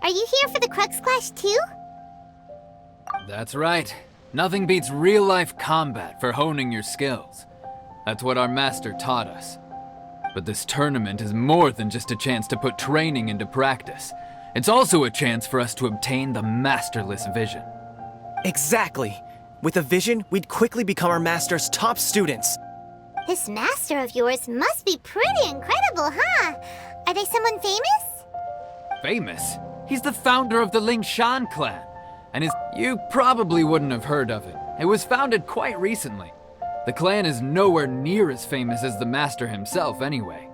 Are you here for the Crux Clash too? That's right. Nothing beats real-life combat for honing your skills. That's what our master taught us. But this tournament is more than just a chance to put training into practice. It's also a chance for us to obtain the masterless vision. Exactly. With a vision, we'd quickly become our master's top students. This master of yours must be pretty incredible, huh? Are they someone famous? Famous? He's the founder of the Lingshan clan. And you probably wouldn't have heard of it. It was founded quite recently. The clan is nowhere near as famous as the master himself anyway.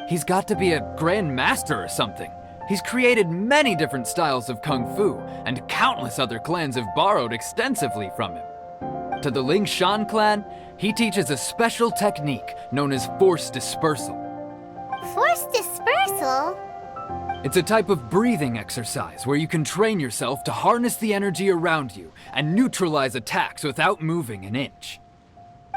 He's got to be a grand master or something. He's created many different styles of kung fu, and countless other clans have borrowed extensively from him. To the Lingshan clan, he teaches a special technique known as force dispersal. Force dispersal? It's a type of breathing exercise where you can train yourself to harness the energy around you and neutralize attacks without moving an inch.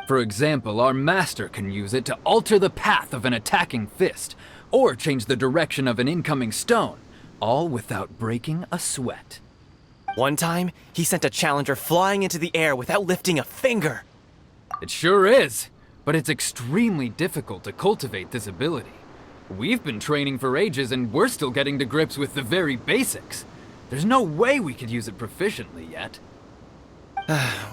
For example, our master can use it to alter the path of an attacking fist, or change the direction of an incoming stone, all without breaking a sweat. One time, he sent a challenger flying into the air without lifting a finger. It sure is, but it's extremely difficult to cultivate this ability. We've been training for ages and we're still getting to grips with the very basics. There's no way we could use it proficiently yet.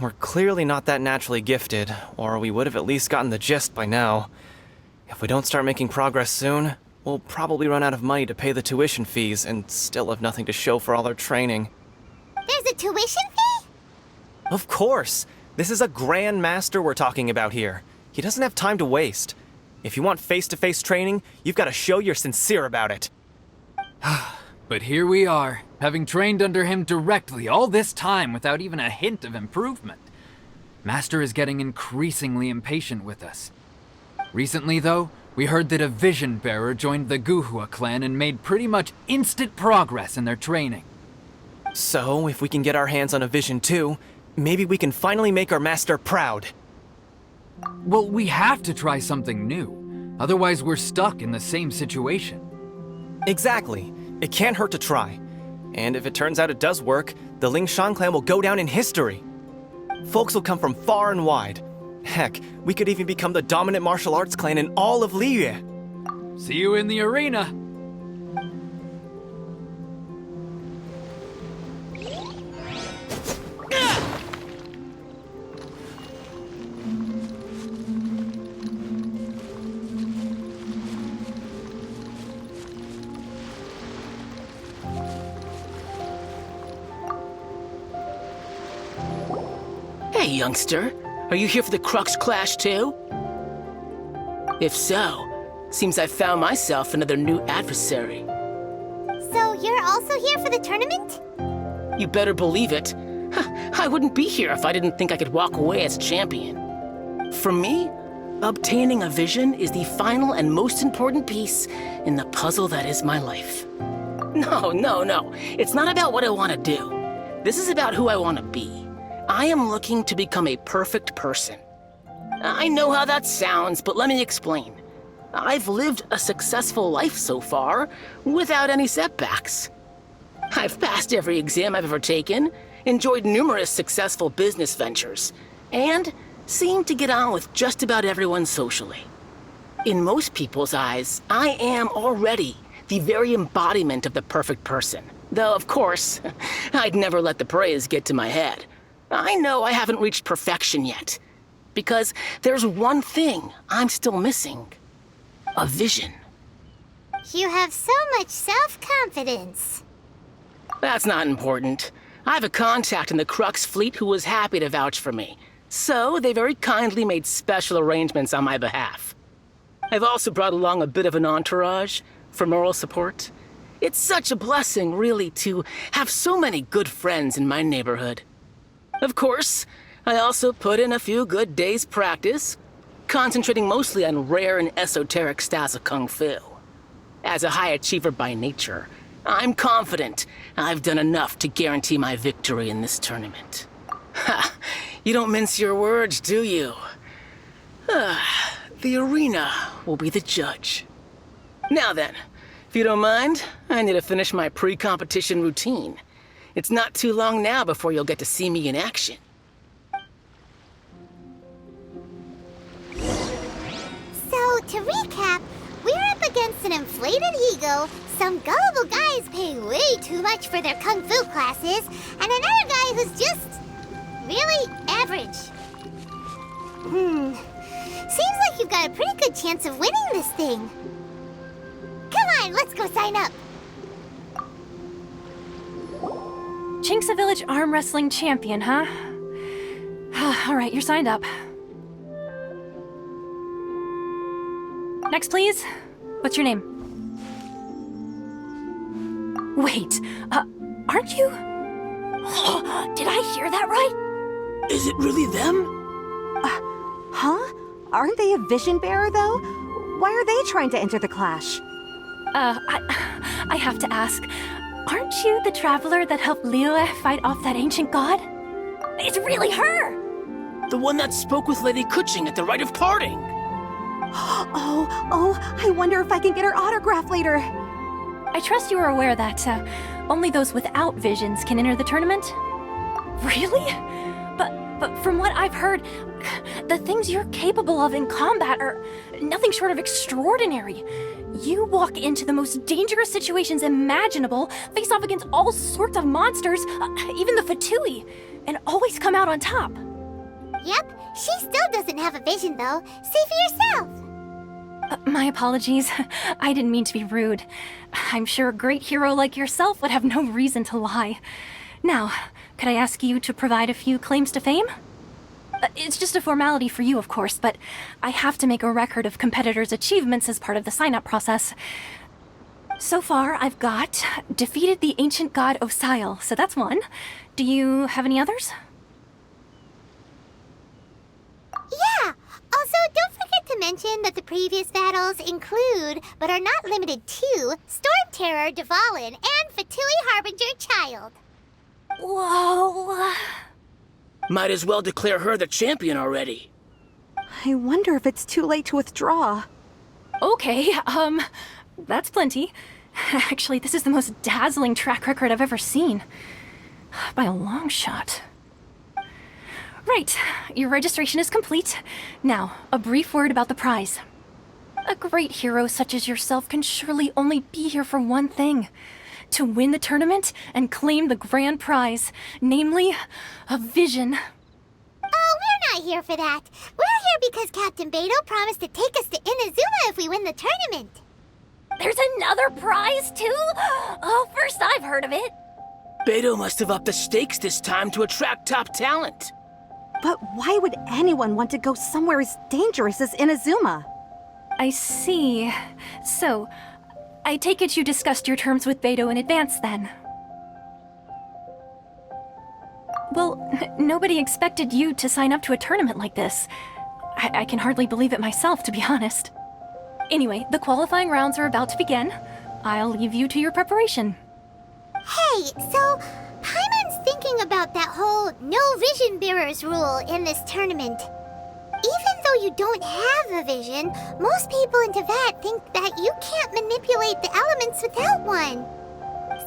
We're clearly not that naturally gifted, or we would have at least gotten the gist by now. If we don't start making progress soon, we'll probably run out of money to pay the tuition fees and still have nothing to show for all our training. There's a tuition fee? Of course! This is a grand master we're talking about here. He doesn't have time to waste. If you want face-to-face training, you've got to show you're sincere about it. But here we are, having trained under him directly all this time without even a hint of improvement. Master is getting increasingly impatient with us. Recently, though, we heard that a vision bearer joined the Guhua clan and made pretty much instant progress in their training. So, if we can get our hands on a vision too, maybe we can finally make our master proud. Well, we have to try something new. Otherwise, we're stuck in the same situation. Exactly. It can't hurt to try. And if it turns out it does work, the Lingshan clan will go down in history. Folks will come from far and wide. Heck, we could even become the dominant martial arts clan in all of Liyue. See you in the arena! Hey, youngster. Are you here for the Crux Clash too? If so, seems I've found myself another new adversary. So you're also here for the tournament? You better believe it. I wouldn't be here if I didn't think I could walk away as champion. For me, obtaining a vision is the final and most important piece in the puzzle that is my life. No. It's not about what I want to do. This is about who I want to be. I am looking to become a perfect person. I know how that sounds, but let me explain. I've lived a successful life so far, without any setbacks. I've passed every exam I've ever taken, enjoyed numerous successful business ventures, and seem to get on with just about everyone socially. In most people's eyes, I am already the very embodiment of the perfect person. Though, of course, I'd never let the praise get to my head. I know I haven't reached perfection yet, because there's one thing I'm still missing. A vision. You have so much self-confidence. That's not important. I have a contact in the Crux fleet who was happy to vouch for me, so they very kindly made special arrangements on my behalf. I've also brought along a bit of an entourage for moral support. It's such a blessing, really, to have so many good friends in my neighborhood. Of course, I also put in a few good days' practice, concentrating mostly on rare and esoteric styles of kung fu. As a high achiever by nature, I'm confident I've done enough to guarantee my victory in this tournament. Ha! You don't mince your words, do you? The arena will be the judge. Now then, If you don't mind, I need to finish my pre-competition routine. It's not too long now before you'll get to see me in action. So, to recap, we're up against an inflated ego, some gullible guys paying way too much for their kung fu classes, and another guy who's just really average. Seems like you've got a pretty good chance of winning this thing. Come on, let's go sign up. Chinksa Village Arm Wrestling Champion, huh? All right, you're signed up. Next, please. What's your name? Wait, aren't you? Did I hear that right? Is it really them? Huh? Aren't they a vision bearer, though? Why are they trying to enter the clash? I have to ask, aren't you the traveler that helped Liyue fight off that ancient god? It's really her! The one that spoke with Lady Kuching at the Rite of Parting. Oh, I wonder if I can get her autograph later. I trust you are aware that only those without visions can enter the tournament? Really? But from what I've heard, the things you're capable of in combat are nothing short of extraordinary. You walk into the most dangerous situations imaginable, face off against all sorts of monsters, even the Fatui, and always come out on top. Yep, she still doesn't have a vision, though. See for yourself. My apologies. I didn't mean to be rude. I'm sure a great hero like yourself would have no reason to lie. Now, could I ask you to provide a few claims to fame? It's just a formality for you, of course, but I have to make a record of competitors' achievements as part of the sign-up process. So far, I've got defeated the ancient god Osail, so that's one. Do you have any others? Yeah! Also, don't forget to mention that the previous battles include, but are not limited to, Storm Terror, Dvalin, and Fatui Harbinger Child. Whoa... Might as well declare her the champion already. I wonder if it's too late to withdraw. Okay, that's plenty. Actually, this is the most dazzling track record I've ever seen. By a long shot. Right, your registration is complete. Now, a brief word about the prize. A great hero such as yourself can surely only be here for one thing. To win the tournament and claim the grand prize, namely, a vision. Oh, we're not here for that. We're here because Captain Beidou promised to take us to Inazuma if we win the tournament. There's another prize, too? Oh, first I've heard of it. Beidou must have upped the stakes this time to attract top talent. But why would anyone want to go somewhere as dangerous as Inazuma? I see. So, I take it you discussed your terms with Beidou in advance, then? Well, nobody expected you to sign up to a tournament like this. I can hardly believe it myself, to be honest. Anyway, the qualifying rounds are about to begin. I'll leave you to your preparation. Hey, so Paimon's thinking about that whole no vision bearers rule in this tournament. Even though you don't have a vision, most people in Teyvat think that you can't manipulate the elements without one.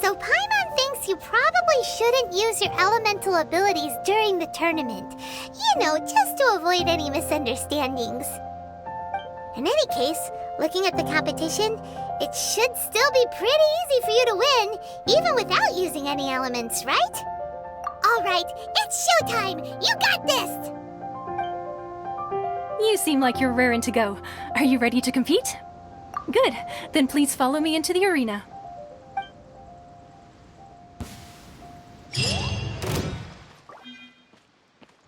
So Paimon thinks you probably shouldn't use your elemental abilities during the tournament. You know, just to avoid any misunderstandings. In any case, looking at the competition, it should still be pretty easy for you to win, even without using any elements, right? All right, it's showtime! You got this! You seem like you're raring to go. Are you ready to compete? Good. Then please follow me into the arena.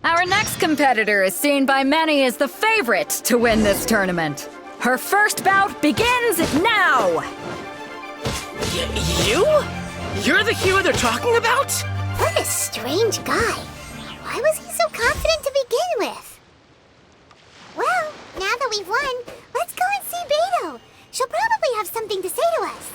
Our next competitor is seen by many as the favorite to win this tournament. Her first bout begins now! You? You're the hero they're talking about? What a strange guy. Why was he so confident to begin with? Well, now that we've won, let's go and see Beidou. She'll probably have something to say to us.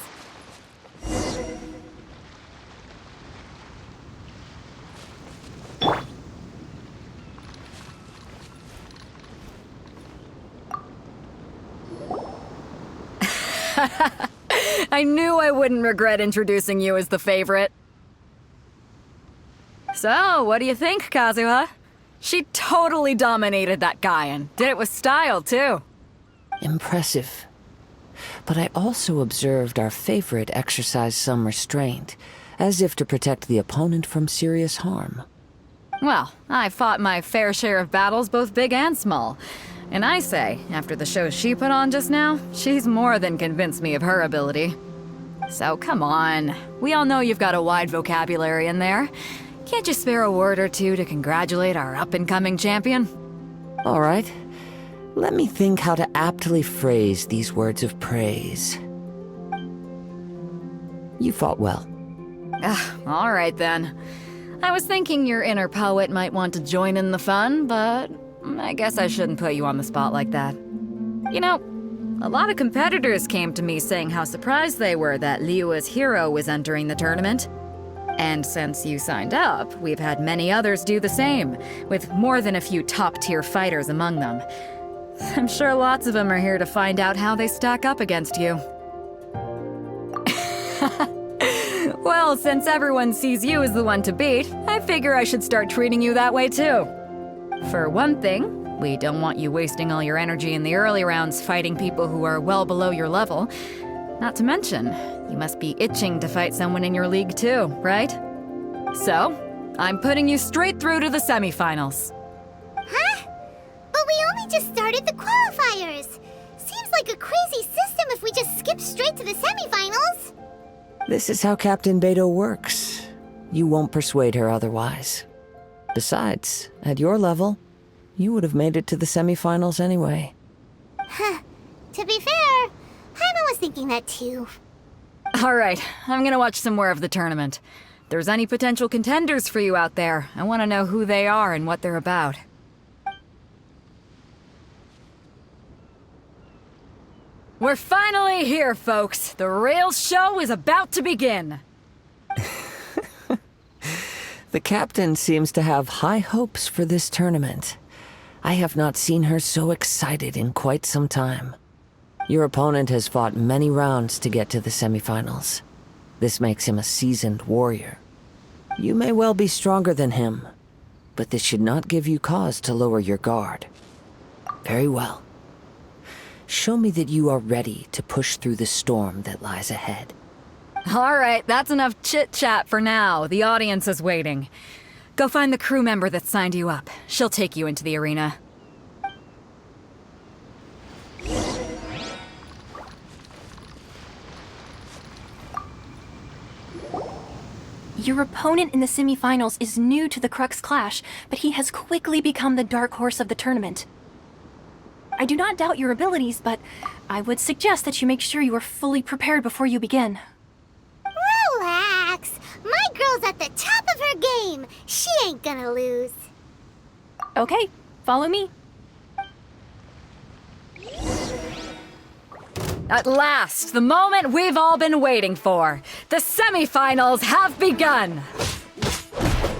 I knew I wouldn't regret introducing you as the favorite. So, what do you think, Kazuha? She totally dominated that guy and did it with style, too. Impressive. But I also observed our favorite exercise some restraint, as if to protect the opponent from serious harm. Well, I fought my fair share of battles, both big and small. And I say, after the show she put on just now, she's more than convinced me of her ability. So come on, we all know you've got a wide vocabulary in there. Can't you spare a word or two to congratulate our up-and-coming champion? All right. Let me think how to aptly phrase these words of praise. You fought well. All right then. I was thinking your inner poet might want to join in the fun, but I guess I shouldn't put you on the spot like that. You know, a lot of competitors came to me saying how surprised they were that Liyue's hero was entering the tournament. And since you signed up, we've had many others do the same, with more than a few top-tier fighters among them. I'm sure lots of them are here to find out how they stack up against you. Well, since everyone sees you as the one to beat, I figure I should start treating you that way too. For one thing, we don't want you wasting all your energy in the early rounds fighting people who are well below your level. Not to mention, you must be itching to fight someone in your league too, right? So, I'm putting you straight through to the semifinals. Huh? But we only just started the qualifiers. Seems like a crazy system if we just skip straight to the semifinals. This is how Captain Beto works. You won't persuade her otherwise. Besides, at your level, you would have made it to the semifinals anyway. Huh. To be fair, Paimon was thinking that too. All right, I'm gonna watch some more of the tournament. If there's any potential contenders for you out there, I want to know who they are and what they're about. We're finally here, folks. The real show is about to begin. The captain seems to have high hopes for this tournament. I have not seen her so excited in quite some time. Your opponent has fought many rounds to get to the semifinals. This makes him a seasoned warrior. You may well be stronger than him, but this should not give you cause to lower your guard. Very well. Show me that you are ready to push through the storm that lies ahead. All right, that's enough chit-chat for now. The audience is waiting. Go find the crew member that signed you up. She'll take you into the arena. Your opponent in the semifinals is new to the Crux Clash, but he has quickly become the dark horse of the tournament. I do not doubt your abilities, but I would suggest that you make sure you are fully prepared before you begin. Relax. My girl's at the top of her game. She ain't gonna lose. Okay, follow me. At last, the moment we've all been waiting for. The semifinals have begun.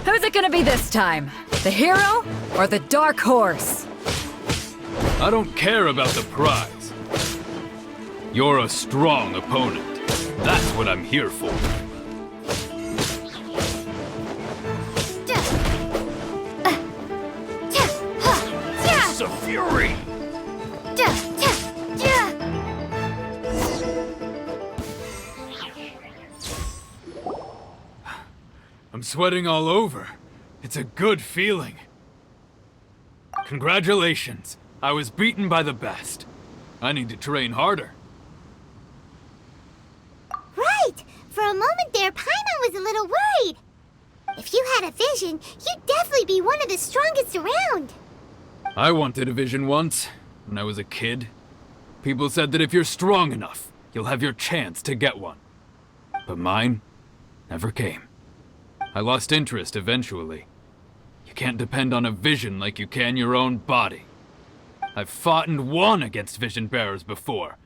Who's it gonna be this time? The hero or the dark horse? I don't care about the prize. You're a strong opponent. That's what I'm here for. It's a fury! I'm sweating all over. It's a good feeling. Congratulations. I was beaten by the best. I need to train harder. Right. For a moment there, Paimon was a little worried. If you had a vision, you'd definitely be one of the strongest around. I wanted a vision once, when I was a kid. People said that if you're strong enough, you'll have your chance to get one. But mine never came. I lost interest eventually. You can't depend on a vision like you can your own body. I've fought and won against vision bearers before.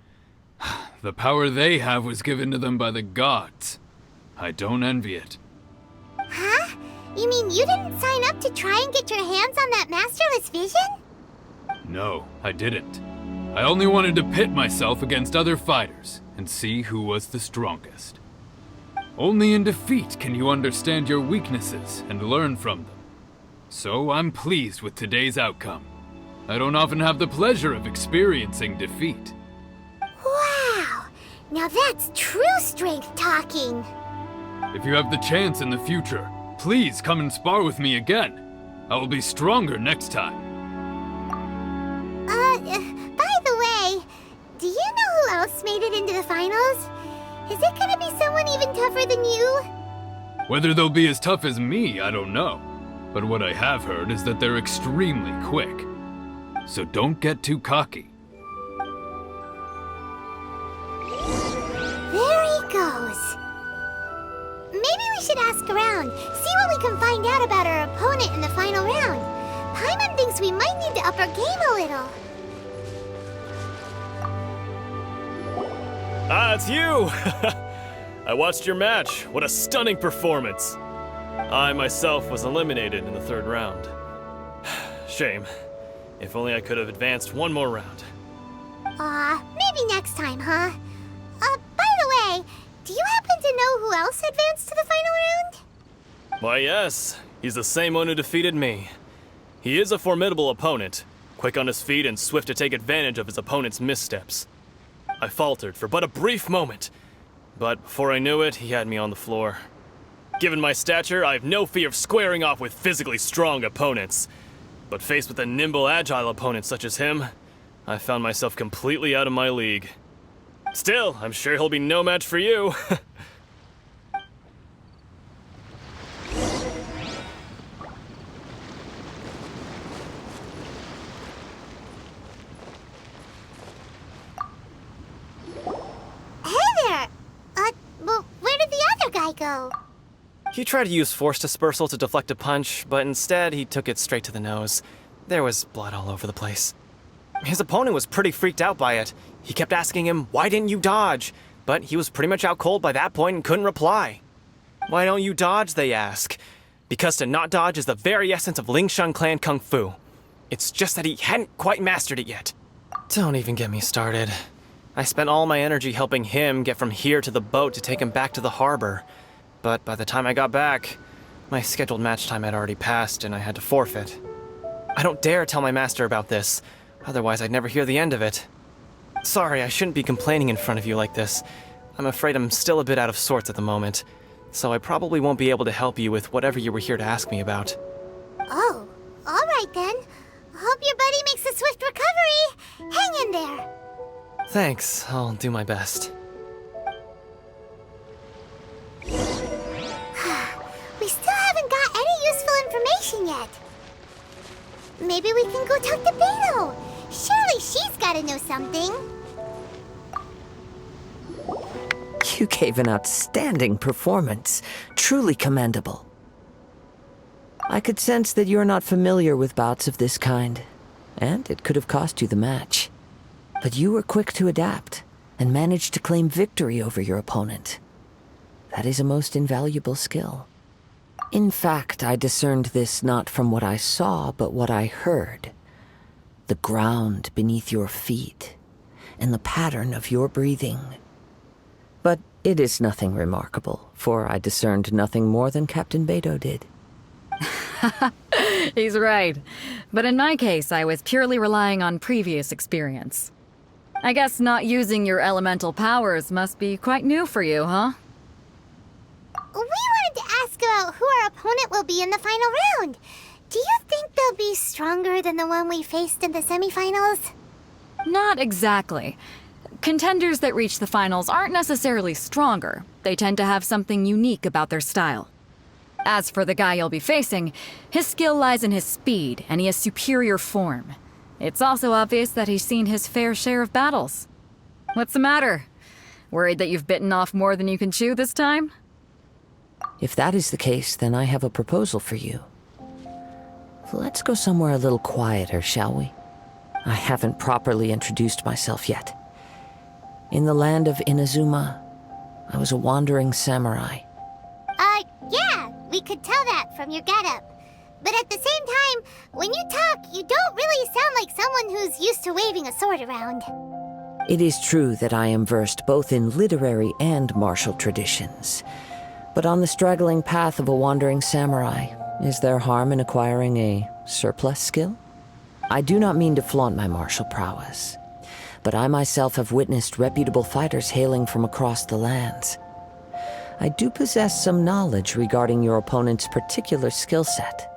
The power they have was given to them by the gods. I don't envy it. Huh? You mean you didn't sign up to try and get your hands on that masterless vision? No, I didn't. I only wanted to pit myself against other fighters and see who was the strongest. Only in defeat can you understand your weaknesses and learn from them. So I'm pleased with today's outcome. I don't often have the pleasure of experiencing defeat. Wow! Now that's true strength talking. If you have the chance in the future, please come and spar with me again. I will be stronger next time. By the way, do you know who else made it into the finals? Is it gonna be someone even tougher than you? Whether they'll be as tough as me, I don't know. But what I have heard is that they're extremely quick. So don't get too cocky. There he goes. Maybe we should ask around, see what we can find out about our opponent in the final round. Paimon thinks we might need to up our game a little. Ah, it's you! I watched your match. What a stunning performance. I myself was eliminated in the third round. Shame. If only I could have advanced one more round. Maybe next time, huh? By the way, do you happen to know who else advanced to the final round? Why, yes. He's the same one who defeated me. He is a formidable opponent, quick on his feet and swift to take advantage of his opponent's missteps. I faltered for but a brief moment, but before I knew it, he had me on the floor. Given my stature, I have no fear of squaring off with physically strong opponents. But faced with a nimble, agile opponent such as him, I found myself completely out of my league. Still, I'm sure he'll be no match for you. Hey there! Well, where did the other guy go? He tried to use force dispersal to deflect a punch, but instead he took it straight to the nose. There was blood all over the place. His opponent was pretty freaked out by it. He kept asking him, "Why didn't you dodge?" But he was pretty much out cold by that point and couldn't reply. "Why don't you dodge?" they ask. Because to not dodge is the very essence of Lingshan clan kung fu. It's just that he hadn't quite mastered it yet. Don't even get me started. I spent all my energy helping him get from here to the boat to take him back to the harbor. But by the time I got back, my scheduled match time had already passed and I had to forfeit. I don't dare tell my master about this, otherwise I'd never hear the end of it. Sorry, I shouldn't be complaining in front of you like this. I'm afraid I'm still a bit out of sorts at the moment, so I probably won't be able to help you with whatever you were here to ask me about. Oh, alright then. Hope your buddy makes a swift recovery. Hang in there. Thanks, I'll do my best. We still haven't got any useful information yet. Maybe we can go talk to Beto. Surely she's gotta know something. You gave an outstanding performance. Truly commendable. I could sense that you're not familiar with bouts of this kind, and it could have cost you the match. But you were quick to adapt, and managed to claim victory over your opponent. That is a most invaluable skill. In fact, I discerned this not from what I saw, but what I heard. The ground beneath your feet, and the pattern of your breathing. But it is nothing remarkable, for I discerned nothing more than Captain Beto did. He's right. But in my case, I was purely relying on previous experience. I guess not using your elemental powers must be quite new for you, huh? We wanted to ask about who our opponent will be in the final round. Do you think they'll be stronger than the one we faced in the semifinals? Not exactly. Contenders that reach the finals aren't necessarily stronger. They tend to have something unique about their style. As for the guy you'll be facing, his skill lies in his speed, and he has superior form. It's also obvious that he's seen his fair share of battles. What's the matter? Worried that you've bitten off more than you can chew this time? If that is the case, then I have a proposal for you. Let's go somewhere a little quieter, shall we? I haven't properly introduced myself yet. In the land of Inazuma, I was a wandering samurai. Yeah, we could tell that from your getup. But at the same time, when you talk, you don't really sound like someone who's used to waving a sword around. It is true that I am versed both in literary and martial traditions. But on the straggling path of a wandering samurai, is there harm in acquiring a surplus skill? I do not mean to flaunt my martial prowess, but I myself have witnessed reputable fighters hailing from across the lands. I do possess some knowledge regarding your opponent's particular skill set.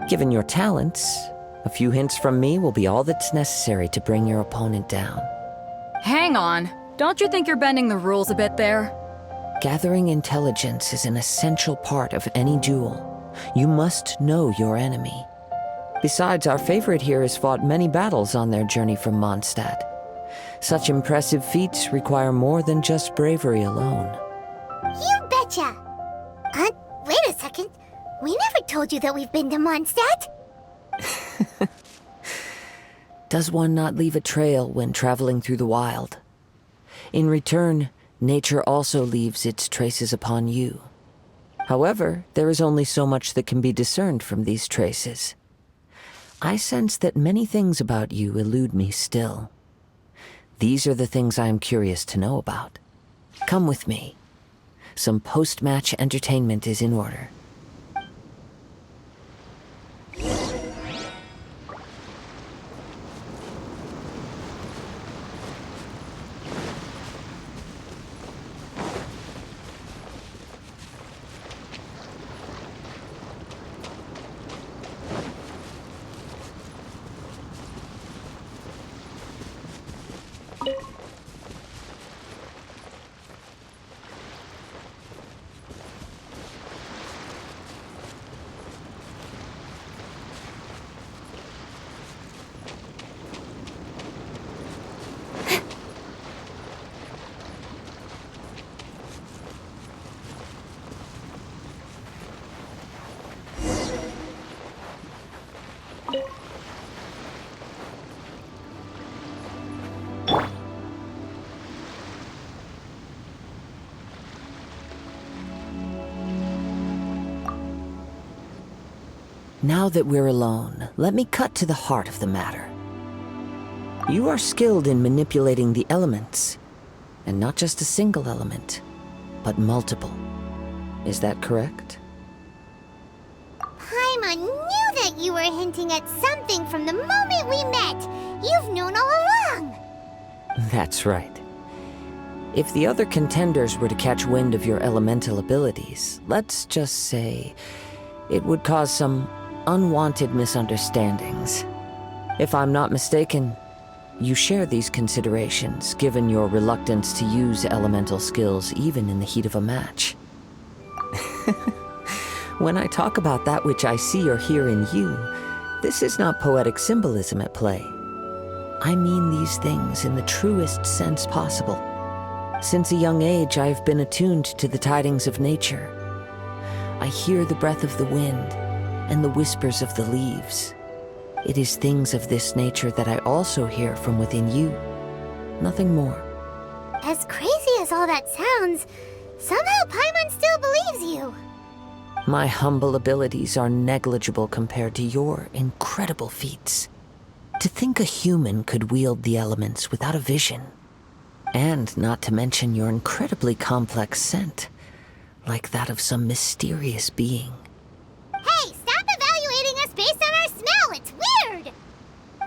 Given your talents, a few hints from me will be all that's necessary to bring your opponent down. Hang on. Don't you think you're bending the rules a bit there? Gathering intelligence is an essential part of any duel. You must know your enemy. Besides, our favorite here has fought many battles on their journey from Mondstadt. Such impressive feats require more than just bravery alone. You betcha! Wait a second. We never told you that we've been to Mondstadt. Does one not leave a trail when traveling through the wild? In return, nature also leaves its traces upon you. However, there is only so much that can be discerned from these traces. I sense that many things about you elude me still. These are the things I am curious to know about. Come with me. Some post-match entertainment is in order. Now that we're alone, let me cut to the heart of the matter. You are skilled in manipulating the elements, and not just a single element, but multiple. Is that correct? Paimon knew that you were hinting at something from the moment we met. You've known all along. That's right. If the other contenders were to catch wind of your elemental abilities, let's just say, it would cause some unwanted misunderstandings. If I'm not mistaken, you share these considerations, given your reluctance to use elemental skills even in the heat of a match. When I talk about that which I see or hear in you, this is not poetic symbolism at play. I mean these things in the truest sense possible. Since a young age, I have been attuned to the tidings of nature. I hear the breath of the wind and the whispers of the leaves. It is things of this nature that I also hear from within you. Nothing more. As crazy as all that sounds, somehow Paimon still believes you. My humble abilities are negligible compared to your incredible feats. To think a human could wield the elements without a vision. And not to mention your incredibly complex scent, like that of some mysterious being. Hey, stop evaluating us based on our smell! It's weird!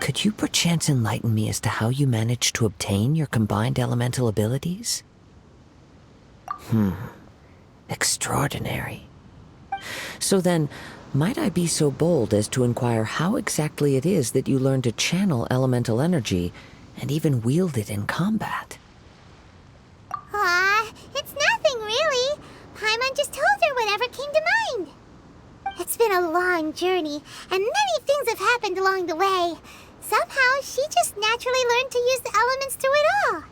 Could you perchance enlighten me as to how you managed to obtain your combined elemental abilities? Extraordinary. So then, might I be so bold as to inquire how exactly it is that you learned to channel elemental energy and even wield it in combat? It's nothing really. Paimon just told her whatever came to mind. It's been a long journey, and many things have happened along the way. Somehow, she just naturally learned to use the elements through it all.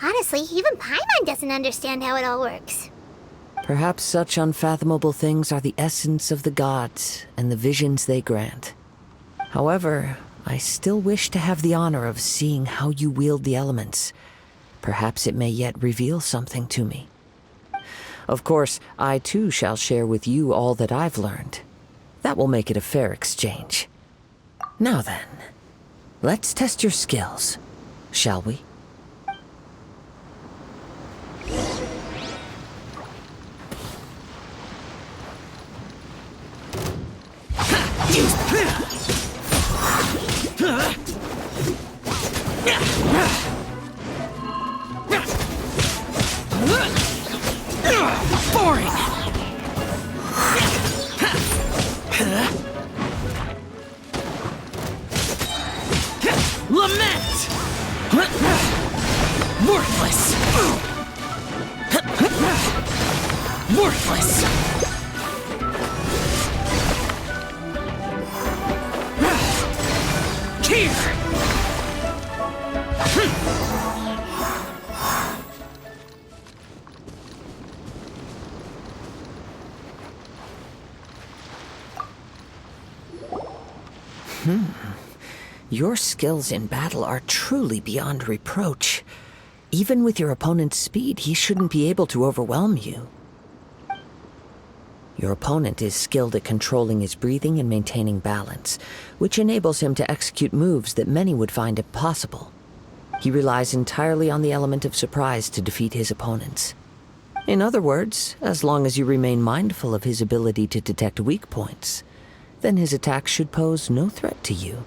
Honestly, even Paimon doesn't understand how it all works. Perhaps such unfathomable things are the essence of the gods and the visions they grant. However, I still wish to have the honor of seeing how you wield the elements. Perhaps it may yet reveal something to me. Of course, I too shall share with you all that I've learned. That will make it a fair exchange. Now then, let's test your skills, shall we? Boring! Lament! Worthless! Worthless! Here! Your skills in battle are truly beyond reproach. Even with your opponent's speed, he shouldn't be able to overwhelm you. Your opponent is skilled at controlling his breathing and maintaining balance, which enables him to execute moves that many would find impossible. He relies entirely on the element of surprise to defeat his opponents. In other words, as long as you remain mindful of his ability to detect weak points, then his attacks should pose no threat to you.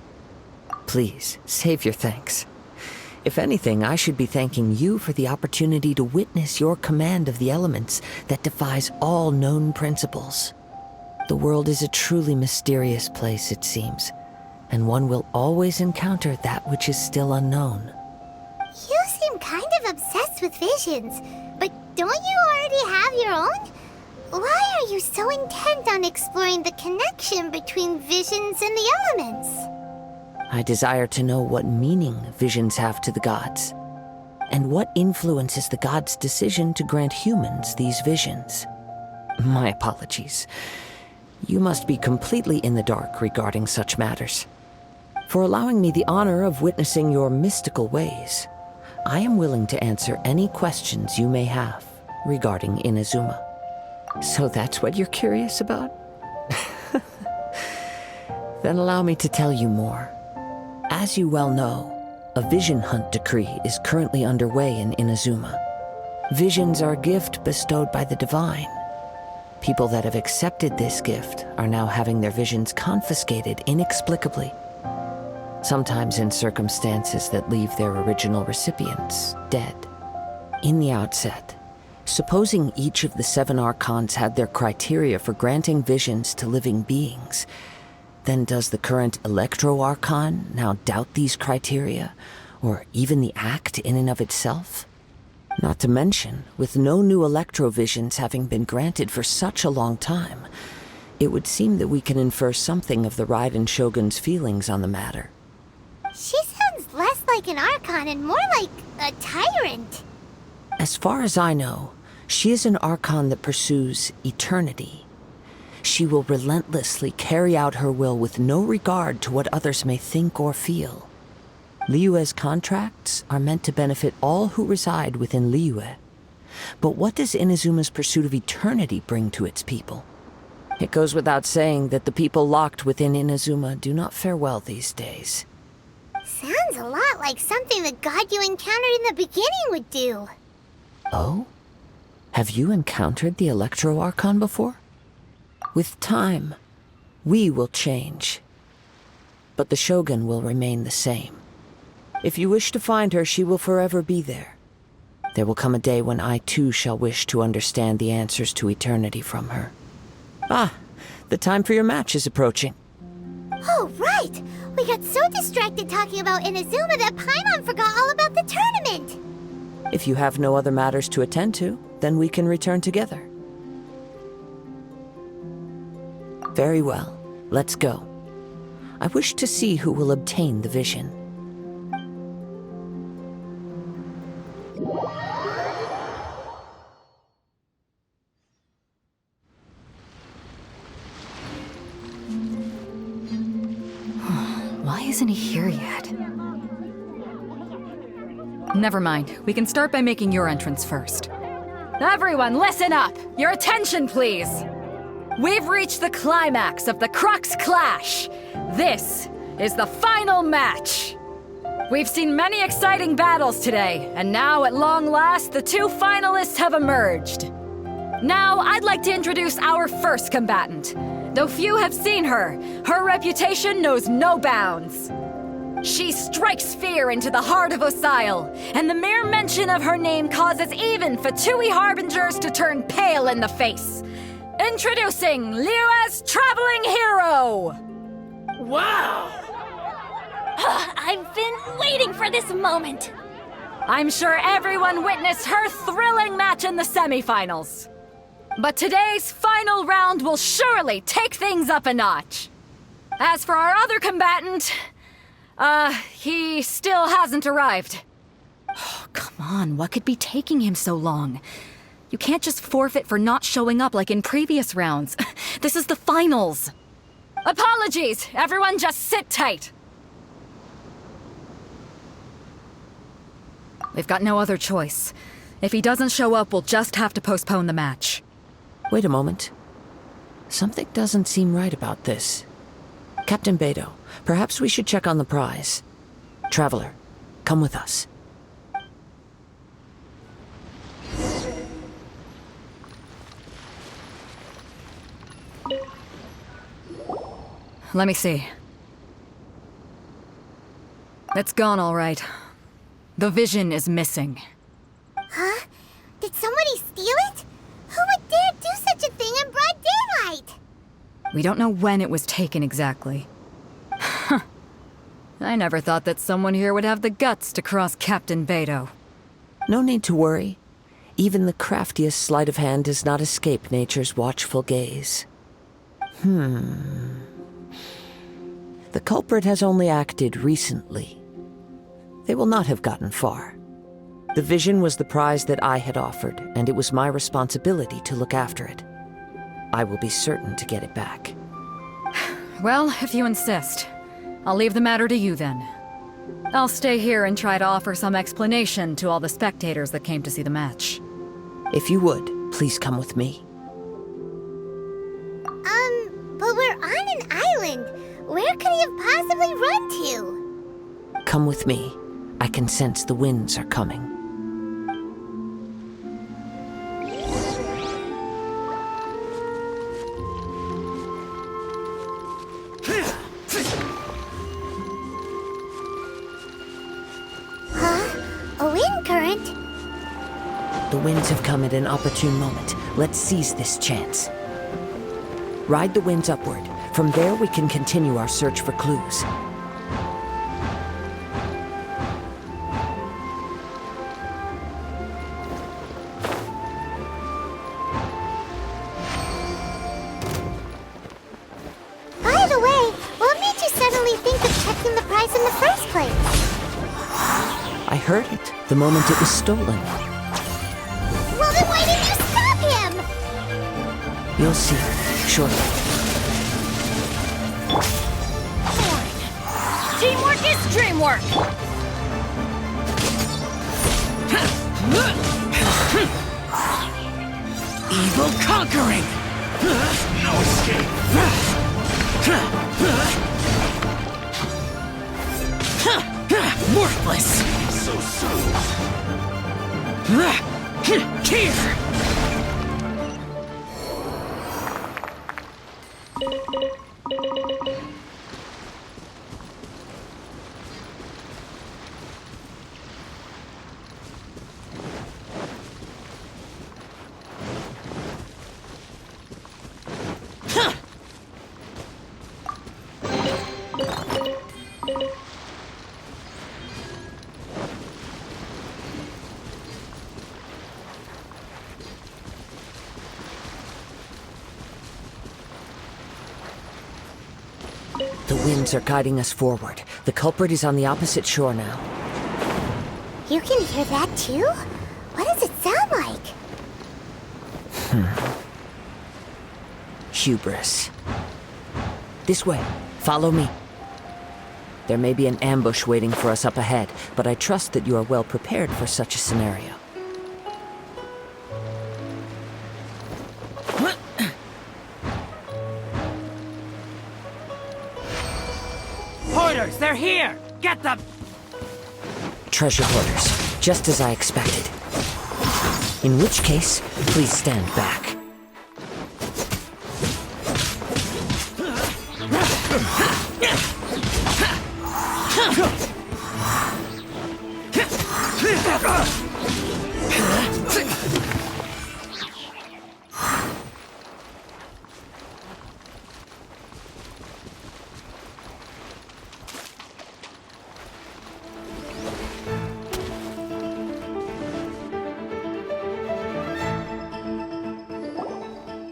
Please, save your thanks. If anything, I should be thanking you for the opportunity to witness your command of the elements that defies all known principles. The world is a truly mysterious place, it seems, and one will always encounter that which is still unknown. You seem kind of obsessed with visions, but don't you already have your own? Why are you so intent on exploring the connection between visions and the elements? I desire to know what meaning visions have to the gods, and what influences the gods' decision to grant humans these visions. My apologies. You must be completely in the dark regarding such matters. For allowing me the honor of witnessing your mystical ways, I am willing to answer any questions you may have regarding Inazuma. So that's what you're curious about? Then allow me to tell you more. As you well know, a vision hunt decree is currently underway in Inazuma. Visions are a gift bestowed by the divine. People that have accepted this gift are now having their visions confiscated inexplicably, sometimes in circumstances that leave their original recipients dead. In the outset, supposing each of the 7 archons had their criteria for granting visions to living beings, then does the current Electro-Archon now doubt these criteria, or even the act in and of itself? Not to mention, with no new Electro-Visions having been granted for such a long time, it would seem that we can infer something of the Raiden Shogun's feelings on the matter. She sounds less like an Archon and more like a tyrant. As far as I know, she is an Archon that pursues eternity. She will relentlessly carry out her will with no regard to what others may think or feel. Liyue's contracts are meant to benefit all who reside within Liyue. But what does Inazuma's pursuit of eternity bring to its people? It goes without saying that the people locked within Inazuma do not fare well these days. Sounds a lot like something the god you encountered in the beginning would do. Oh? Have you encountered the Electro-Archon before? With time, we will change. But the Shogun will remain the same. If you wish to find her, she will forever be there. There will come a day when I too shall wish to understand the answers to eternity from her. Ah, the time for your match is approaching. Oh, right! We got so distracted talking about Inazuma that Paimon forgot all about the tournament! If you have no other matters to attend to, then we can return together. Very well, let's go. I wish to see who will obtain the vision. Why isn't he here yet? Never mind. We can start by making your entrance first. Everyone, listen up! Your attention, please! we've reached the climax of the Crux Clash. This is the final match. We've seen many exciting battles today, and now at long last, the two finalists have emerged. Now, I'd like to introduce our first combatant. Though few have seen her, her reputation knows no bounds. She strikes fear into the heart of Osile, and the mere mention of her name causes even Fatui Harbingers to turn pale in the face. Introducing Liyue's Traveling Hero! Wow! I've been waiting for this moment. I'm sure everyone witnessed her thrilling match in the semifinals. But today's final round will surely take things up a notch. As for our other combatant, he still hasn't arrived. Oh, come on, what could be taking him so long? You can't just forfeit for not showing up like in previous rounds. This is the finals. Apologies, everyone just sit tight. We've got no other choice. If he doesn't show up, we'll just have to postpone the match. Wait a moment. Something doesn't seem right about this. Captain Beidou, perhaps we should check on the prize. Traveler, come with us. Let me see. It's gone all right. The vision is missing. Huh? Did somebody steal it? Who would dare do such a thing in broad daylight? We don't know when it was taken exactly. I never thought that someone here would have the guts to cross Captain Beidou. No need to worry. Even the craftiest sleight of hand does not escape nature's watchful gaze. The culprit has only acted recently. They will not have gotten far. The vision was the prize that I had offered, and it was my responsibility to look after it. I will be certain to get it back. Well, if you insist, I'll leave the matter to you then. I'll stay here and try to offer some explanation to all the spectators that came to see the match. If you would, please come with me. But we're on an island. Where could he have possibly run to? Come with me. I can sense the winds are coming. A wind current? The winds have come at an opportune moment. Let's seize this chance. Ride the winds upward. From there, we can continue our search for clues. By the way, what made you suddenly think of checking the price in the first place? I heard it the moment it was stolen. Well, then why didn't you stop him? You'll see shortly. Teamwork is dreamwork! Evil conquering! No escape! Worthless! So soon! Here! The winds are guiding us forward. The culprit is on the opposite shore now. You can hear that too? What does it sound like? Hubris. This way. Follow me. There may be an ambush waiting for us up ahead, but I trust that you are well prepared for such a scenario. they're here! Get them! Treasure hoarders, just as I expected. In which case, please stand back.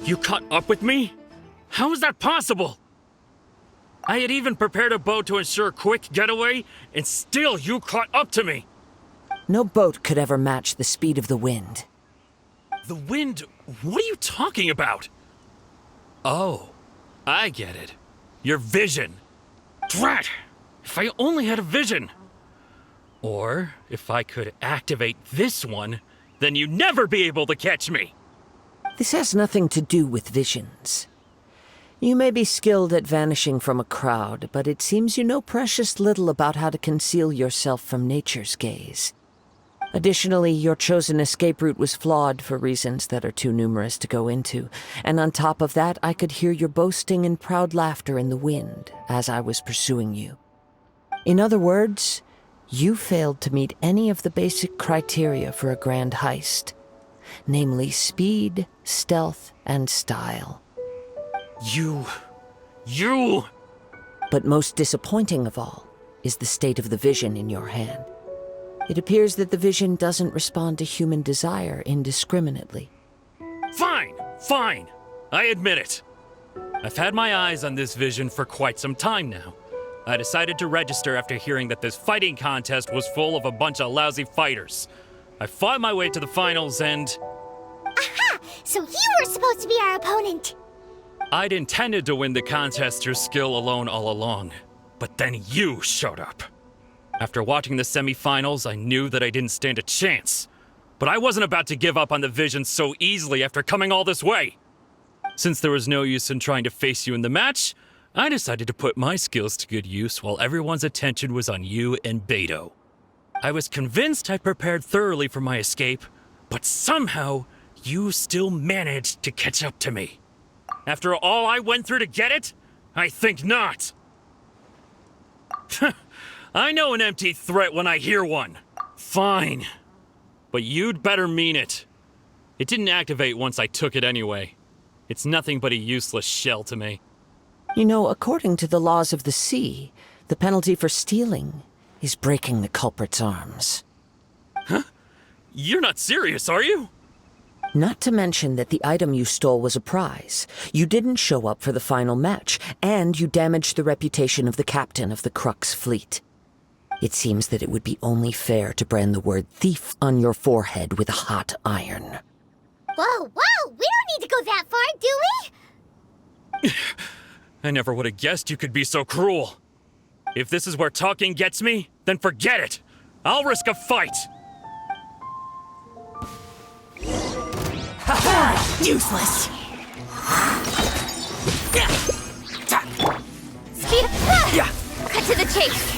You caught up with me? How is that possible? I had even prepared a boat to ensure a quick getaway, and still you caught up to me! No boat could ever match the speed of the wind. The wind? What are you talking about? Oh, I get it. Your vision. Drat! If I only had a vision! Or, if I could activate this one, then you'd never be able to catch me! This has nothing to do with visions. You may be skilled at vanishing from a crowd, but it seems you know precious little about how to conceal yourself from nature's gaze. Additionally, your chosen escape route was flawed for reasons that are too numerous to go into, and on top of that, I could hear your boasting and proud laughter in the wind as I was pursuing you. In other words, you failed to meet any of the basic criteria for a grand heist. Namely speed, stealth, and style. You... But most disappointing of all is the state of the vision in your hand. It appears that the vision doesn't respond to human desire indiscriminately. Fine! I admit it. I've had my eyes on this vision for quite some time now. I decided to register after hearing that this fighting contest was full of a bunch of lousy fighters. I fought my way to the finals and... Aha! So you were supposed to be our opponent! I'd intended to win the contest through skill alone all along, but then you showed up. After watching the semifinals, I knew that I didn't stand a chance. But I wasn't about to give up on the vision so easily after coming all this way. Since there was no use in trying to face you in the match, I decided to put my skills to good use while everyone's attention was on you and Beto. I was convinced I'd prepared thoroughly for my escape, but somehow you still managed to catch up to me. After all I went through to get it? I think not. I know an empty threat when I hear one. Fine. But you'd better mean it. It didn't activate once I took it anyway. It's nothing but a useless shell to me. You know, according to the laws of the sea, the penalty for stealing is breaking the culprit's arms. Huh? You're not serious, are you? Not to mention that the item you stole was a prize. You didn't show up for the final match, and you damaged the reputation of the captain of the Crux fleet. It seems that it would be only fair to brand the word thief on your forehead with a hot iron. Whoa, we don't need to go that far, do we? I never would have guessed you could be so cruel. If this is where talking gets me, then forget it. I'll risk a fight. Useless! Speed up! Cut to the chase!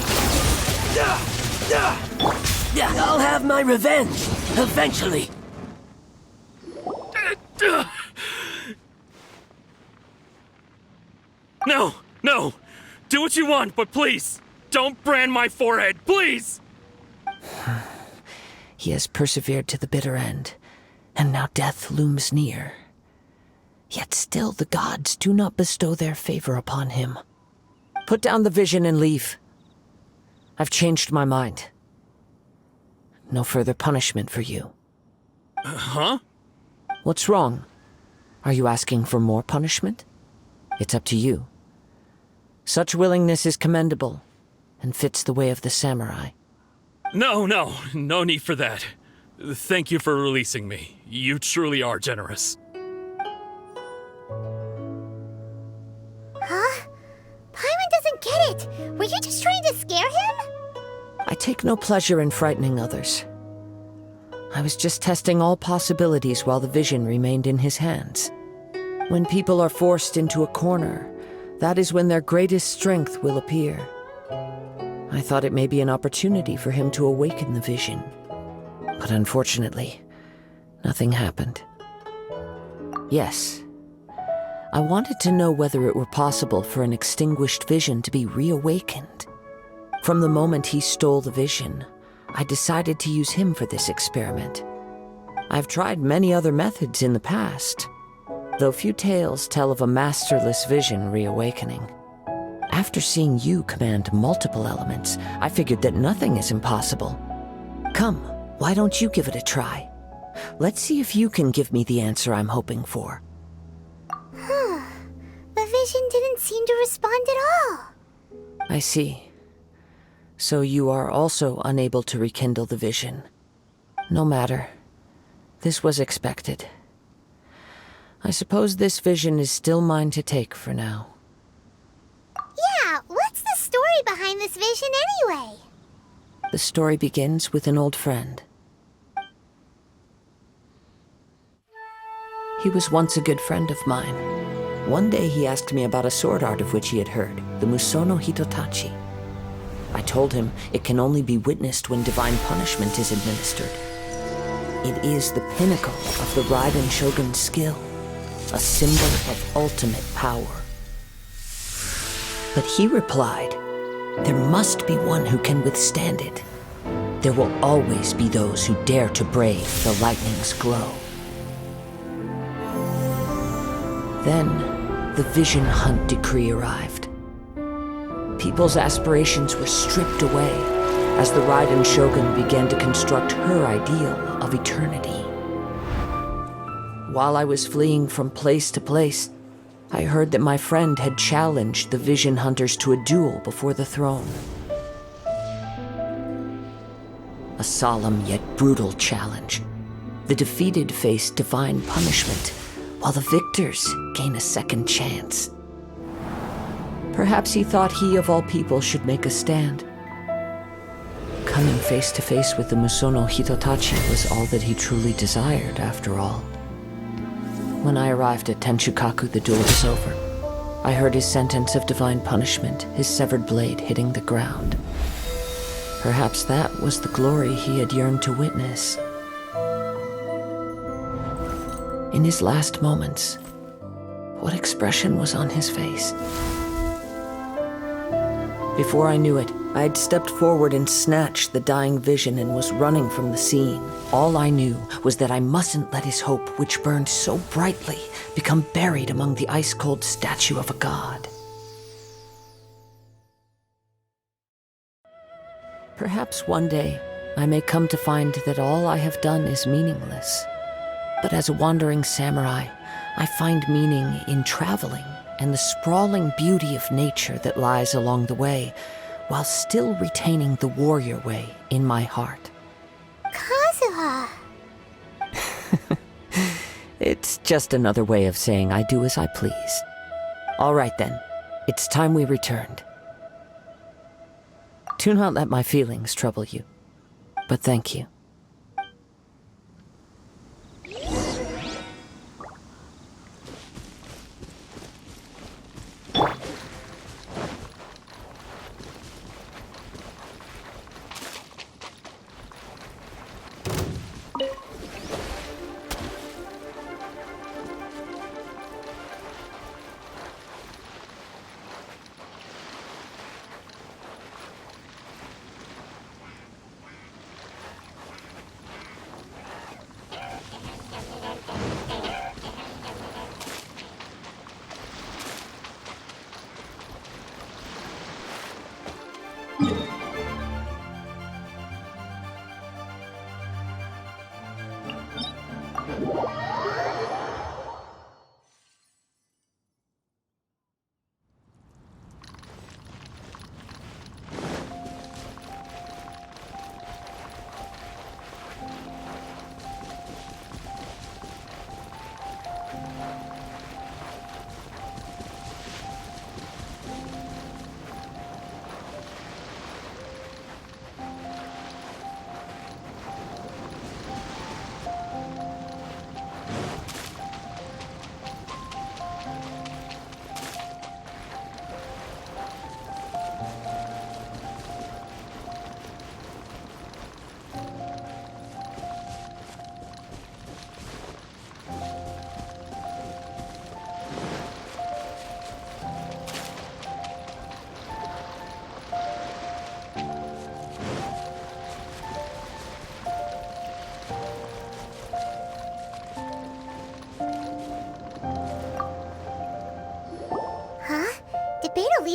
I'll have my revenge, eventually. No! Do what you want, but please, don't brand my forehead, please! He has persevered to the bitter end, and now death looms near. Yet still the gods do not bestow their favor upon him. Put down the vision and leave. I've changed my mind. No further punishment for you. Huh? What's wrong? Are you asking for more punishment? It's up to you. Such willingness is commendable, and fits the way of the samurai. No need for that. Thank you for releasing me. You truly are generous. Huh? Paimon doesn't get it. Were you just trying to scare him? I take no pleasure in frightening others. I was just testing all possibilities while the vision remained in his hands. When people are forced into a corner, that is when their greatest strength will appear. I thought it may be an opportunity for him to awaken the vision. But unfortunately, nothing happened. Yes, I wanted to know whether it were possible for an extinguished vision to be reawakened. From the moment he stole the vision, I decided to use him for this experiment. I've tried many other methods in the past, though few tales tell of a masterless vision reawakening. After seeing you command multiple elements, I figured that nothing is impossible. Come, why don't you give it a try? Let's see if you can give me the answer I'm hoping for. The vision didn't seem to respond at all. I see. So you are also unable to rekindle the vision. No matter. This was expected. I suppose this vision is still mine to take for now. Yeah, what's the story behind this vision anyway? The story begins with an old friend. He was once a good friend of mine. One day he asked me about a sword art of which he had heard, the Musono Hitotachi. I told him it can only be witnessed when divine punishment is administered. It is the pinnacle of the Raiden Shogun's skill, a symbol of ultimate power. But he replied, there must be one who can withstand it. There will always be those who dare to brave the lightning's glow. Then, the Vision Hunt decree arrived. People's aspirations were stripped away as the Raiden Shogun began to construct her ideal of eternity. While I was fleeing from place to place, I heard that my friend had challenged the Vision Hunters to a duel before the throne. A solemn yet brutal challenge. The defeated face divine punishment, while the victors gain a second chance. Perhaps he thought he of all people should make a stand. Coming face to face with the Musono Hitotachi was all that he truly desired, after all. When I arrived at Tenshukaku, the duel was over. I heard his sentence of divine punishment, his severed blade hitting the ground. Perhaps that was the glory he had yearned to witness. In his last moments, what expression was on his face? Before I knew it, I had stepped forward and snatched the dying vision and was running from the scene. All I knew was that I mustn't let his hope, which burned so brightly, become buried among the ice-cold statue of a god. Perhaps one day, I may come to find that all I have done is meaningless. But as a wandering samurai, I find meaning in traveling and the sprawling beauty of nature that lies along the way, while still retaining the warrior way in my heart. Kazuha! It's just another way of saying I do as I please. All right then, it's time we returned. Do not let my feelings trouble you, but thank you.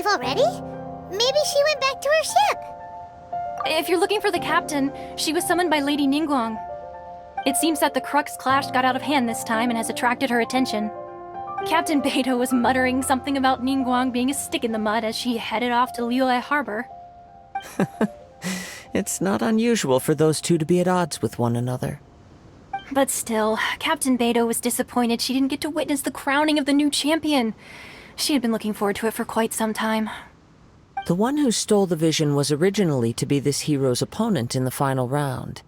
leave already? Maybe she went back to her ship. If you're looking for the captain, she was summoned by Lady Ningguang. It seems that the Crux clash got out of hand this time and has attracted her attention. Captain Beidou was muttering something about Ningguang being a stick in the mud as she headed off to Liyue Harbor. It's not unusual for those two to be at odds with one another. But still, Captain Beidou was disappointed she didn't get to witness the crowning of the new champion. She had been looking forward to it for quite some time. The one who stole the vision was originally to be this hero's opponent in the final round.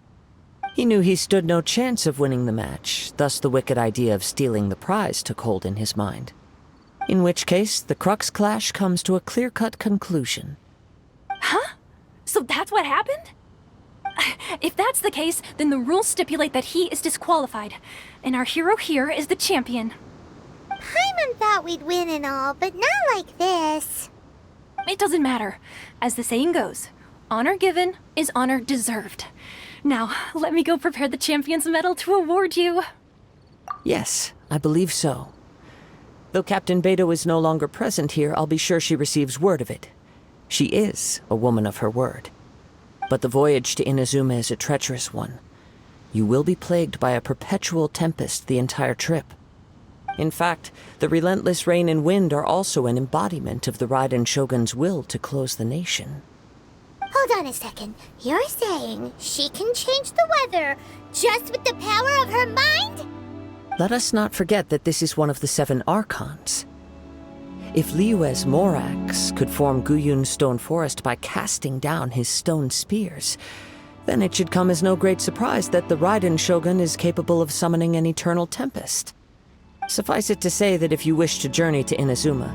He knew he stood no chance of winning the match, thus the wicked idea of stealing the prize took hold in his mind. In which case, the Crux clash comes to a clear-cut conclusion. Huh? So that's what happened? If that's the case, then the rules stipulate that he is disqualified, and our hero here is the champion. Paimon thought we'd win and all, but not like this. It doesn't matter. As the saying goes, honor given is honor deserved. Now, let me go prepare the champion's medal to award you. Yes, I believe so. Though Captain Beidou is no longer present here, I'll be sure she receives word of it. She is a woman of her word. But the voyage to Inazuma is a treacherous one. You will be plagued by a perpetual tempest the entire trip. In fact, the relentless rain and wind are also an embodiment of the Raiden Shogun's will to close the nation. Hold on a second. You're saying she can change the weather just with the power of her mind? Let us not forget that this is one of the 7 Archons. If Liyue's Morax could form Guyun's stone forest by casting down his stone spears, then it should come as no great surprise that the Raiden Shogun is capable of summoning an eternal tempest. Suffice it to say that if you wish to journey to Inazuma,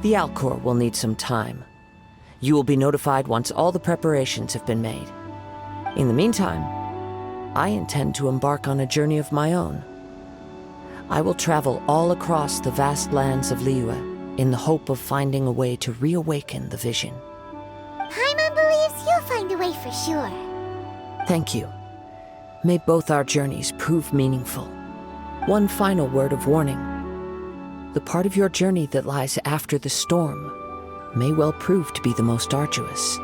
the Alcor will need some time. You will be notified once all the preparations have been made. In the meantime, I intend to embark on a journey of my own. I will travel all across the vast lands of Liyue in the hope of finding a way to reawaken the vision. Paimon believes you'll find a way for sure. Thank you. May both our journeys prove meaningful. One final word of warning. The part of your journey that lies after the storm may well prove to be the most arduous.